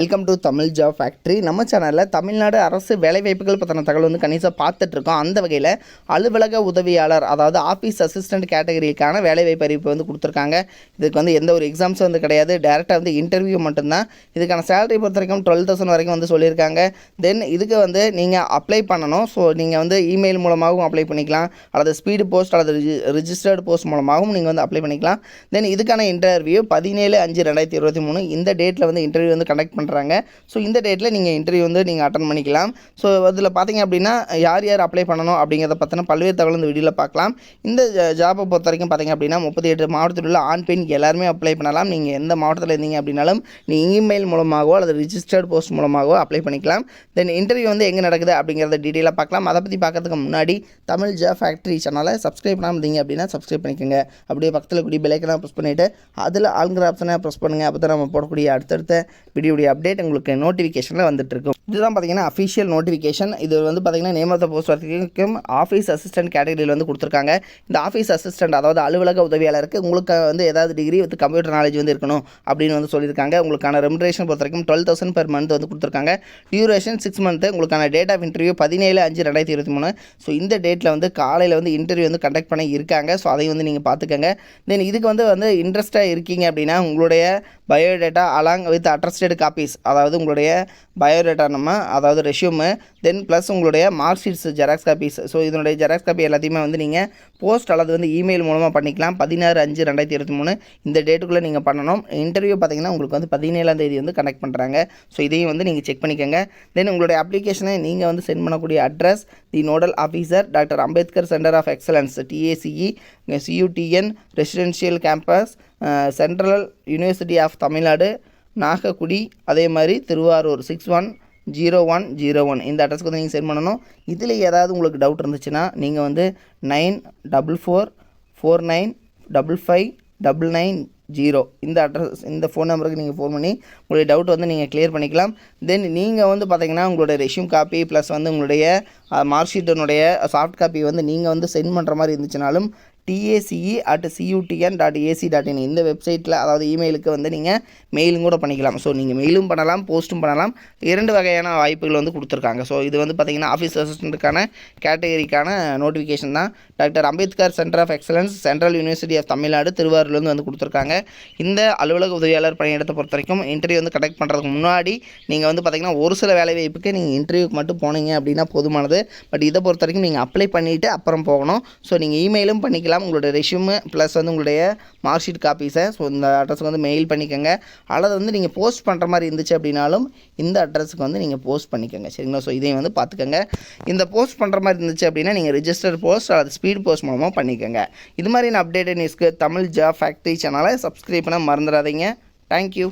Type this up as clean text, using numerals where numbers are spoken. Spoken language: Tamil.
Welcome to Tamil job factory. நம்ம சேனலில் தமிழ்நாடு அரசு வேலைவாய்ப்புகள் பற்றின தகவல் வந்து கணிசாக பார்த்துட்ருக்கோம். அந்த வகையில் அலுவலக உதவியாளர், அதாவது ஆஃபீஸ் அசிஸ்டண்ட் கேட்டகரிக்கான வேலைவாய்ப்பு அறிவிப்பு வந்து கொடுத்துருக்காங்க. இதுக்கு வந்து எந்த ஒரு எக்ஸாம்ஸும் வந்து கிடையாது, டேரெக்டாக வந்து இன்டர்வியூ மட்டும்தான். இதுக்கான சேலரி பொறுத்த வரைக்கும் 12,000 வரைக்கும் வந்து சொல்லியிருக்காங்க. தென் இதுக்கு வந்து நீங்கள் அப்ளை பண்ணணும். ஸோ நீங்கள் வந்து இமெயில் மூலமாகவும் அப்ளை பண்ணிக்கலாம், அல்லது ஸ்பீடு போஸ்ட் அல்லது ரிஜிஸ்டர்டு போஸ்ட் மூலமாகவும் நீங்கள் வந்து அப்ளை பண்ணிக்கலாம். தென் இதுக்கான இன்டர்வியூ 17/5/2023 இந்த டேட்டில் வந்து இன்டர்வியூ வந்து கண்டக்ட் பண்ணுறாங்க. ஸோ இந்த டேட்டில் நீங்கள் இன்டர்வியூ வந்து நீங்கள் அட்டன் பண்ணிக்கலாம். ஸோ அதில் பார்த்தீங்க அப்படின்னா யார் அப்ளை பண்ணணும் அப்படிங்கிறத பற்றின பல்வேறு தகவல் இந்த வீடியோவில் பார்க்கலாம். இந்த ஜாப்பை பொறுத்த வரைக்கும் பார்த்தீங்க அப்படின்னா 38 மாவட்டத்தில் உள்ள ஆண் பெண் எல்லாருமே அப்ளை பண்ணலாம். நீங்கள் எந்த மாவட்டத்தில் இருந்தீங்க அப்படின்னாலும் நீங்கள் இமெயில் மூலமாகவோ அல்லது ரிஜிஸ்டர்டு போஸ்ட் மூலமாகவோ அப்ளை பண்ணிக்கலாம். தென் இன்டர்வியூ வந்து எங்கே நடக்குது அப்படிங்கிறத டீட்டெயிலாக பார்க்கலாம். அதை பற்றி பார்க்கறதுக்கு முன்னாடி தமிழ் ஜாப் ஃபேக்ட்ரி சேனலை சப்ஸ்கிரைப் பண்ணாமல் இருந்தீங்க அப்படின்னா சப்ஸ்கிரைப் பண்ணிக்கோங்க. அப்படியே பக்கத்தில் கூடிய பெல் ஐக்கனை ப்ரெஸ் பண்ணிவிட்டு அதில் ஆளுங்கிற ஆப்ஷனை ப்ரெஸ் பண்ணுங்கள். அப்போ தான் நம்ம போடக்கூடிய அடுத்தடுத்த வீடியோடைய அப்டேட் உங்களுக்கு நோட்டிஃபிகேஷனில் வந்துட்டு இருக்கும். இதுதான் பார்த்தீங்கன்னா அஃபிஷியல் நோட்டிஃபிகேஷன். இது வந்து பார்த்தீங்கன்னா நேம் ஆஃப் த போஸ்ட் வரைக்கும் ஆஃபீஸ் அசிஸ்டன்ட் கேட்டகரியில் வந்து கொடுத்துருக்காங்க. இந்த ஆஃபீஸ் அசிஸ்டன்ட், அதாவது அலுவலக உதவியாளருக்கு உங்களுக்கு வந்து ஏதாவது டிகிரி வித் கம்ப்யூட்டர் நாலேஜ் வந்து இருக்கணும் அப்படின்னு வந்து சொல்லியிருக்காங்க. உங்களுக்கான ரெமுனரேஷன் பொறுத்த வரைக்கும் 12,000 per month வந்து கொடுத்துருக்காங்க. Duration 6 month. உங்களுக்கான டேட் ஆஃப் இன்டர்வியூ 17/5/2023. ஸோ இந்த டேட்டில் வந்து காலையில் வந்து இன்டர்வியூ வந்து கண்டக்ட் பண்ணி இருக்காங்க. ஸோ அதையும் வந்து நீங்கள் பார்த்துக்கங்க. தென் இதுக்கு வந்து இன்ட்ரெஸ்ட்டாக இருக்கீங்க அப்படின்னா உங்களுடைய biodata along with attested copies, அதாவது உங்களுடைய பயோடேட்டா அதாவது ரெஷ்யூமு, தென் ப்ளஸ் உங்களுடைய mark sheets xerox copies. So இதனுடைய ஜெராக்ஸ் காப்பி எல்லாத்தையுமே வந்து நீங்கள் போஸ்ட் அல்லது வந்து இமெயில் மூலமாக பண்ணிக்கலாம். 16/5/2023 இந்த டேட்டுக்குள்ளே நீங்கள் பண்ணணும். இன்டர்வியூ பார்த்தீங்கன்னா உங்களுக்கு வந்து 17ஆம் தேதி வந்து கனெக்ட் பண்ணுறாங்க. ஸோ இதையும் வந்து நீங்கள் செக் பண்ணிக்கோங்க. தென் உங்களுடைய அப்ளிகேஷனை நீங்கள் வந்து சென்ட் பண்ணக்கூடிய address the nodal officer doctor Ambedkar centre of excellence TACE CUTN residential campus central university of Tamil Nadu Nagakkudi, அதே மாதிரி திருவாரூர் 610101 இந்த அட்ரஸ்க்கு வந்து நீங்கள் சென்ட் பண்ணணும். இதில் ஏதாவது உங்களுக்கு டவுட் இருந்துச்சுன்னா நீங்கள் வந்து 9444955590 இந்த அட்ரஸ், இந்த ஃபோன் நம்பருக்கு நீங்கள் ஃபோன் பண்ணி உங்களுடைய டவுட் வந்து நீங்கள் கிளியர் பண்ணிக்கலாம். தென் நீங்கள் வந்து பார்த்தீங்கன்னா உங்களுடைய ரெஷ்யூம் காப்பி ப்ளஸ் வந்து உங்களுடைய மார்க் ஷீட்டினுடைய சாஃப்ட் காப்பி வந்து நீங்கள் வந்து சென்ட் பண்ணுற மாதிரி இருந்துச்சுனாலும் tace@cutn.ac.in இந்த வெப்சைட்டில், அதாவது இமெயிலுக்கு வந்து நீங்கள் மெயிலும் கூட பண்ணிக்கலாம். ஸோ நீங்கள் மெயிலும் பண்ணலாம், போஸ்ட்டும் பண்ணலாம். 2 வகையான வாய்ப்புகள் வந்து கொடுத்துருக்காங்க. ஸோ இது வந்து பார்த்திங்கன்னா ஆஃபீஸ் அசிஸ்டண்ட்டுக்கான கேட்டகரிக்கான நோட்டிஃபிகேஷன் தான். Doctor Ambedkar centre of excellence central university of Tamil Nadu திருவாரூர்லேருந்து வந்து கொடுத்துருக்காங்க. இந்த அலுவலக உதவியாளர் பணியிடத்தை பொறுத்த வரைக்கும் இன்டர்வியூ வந்து கண்டக்ட் பண்ணுறதுக்கு முன்னாடி நீங்கள் வந்து பார்த்திங்கன்னா ஒரு சில வேலை வாய்ப்புக்கு நீங்கள் இன்டர்வியூக்கு மட்டும் போனீங்க அப்படின்னா போதுமானது. பட் இதை பொறுத்த வரைக்கும் நீங்கள் அப்ளை பண்ணிவிட்டு அப்புறம் போகணும். ஸோ நீங்கள் இமெயிலும் பண்ணிக்கலாம், உங்களுடைய ரெஷ்யூமு ப்ளஸ் வந்து உங்களுடைய மார்க் ஷீட் காப்பீஸை ஸோ இந்த அட்ரஸுக்கு வந்து மெயில் பண்ணிக்கோங்க. அல்லது வந்து நீங்கள் போஸ்ட் பண்ணுற மாதிரி இருந்துச்சு அப்படின்னாலும் இந்த அட்ரஸுக்கு வந்து நீங்கள் போஸ்ட் பண்ணிக்கோங்க, சரிங்களா? ஸோ இதையும் வந்து பார்த்துக்கோங்க. இந்த போஸ்ட் பண்ணுற மாதிரி இருந்துச்சு அப்படின்னா நீங்கள் ரிஜிஸ்டர் போஸ்ட் அல்லது ஸ்பீட் போஸ்ட் மூலமாக பண்ணிக்கோங்க. இது மாதிரியான அப்டேட்டட் நியூஸ்க்கு தமிழ் ஜாப் ஃபேக்ட்ரி சேனலை சப்ஸ்கிரைப் பண்ண மறந்துடாதீங்க. தேங்க்யூ.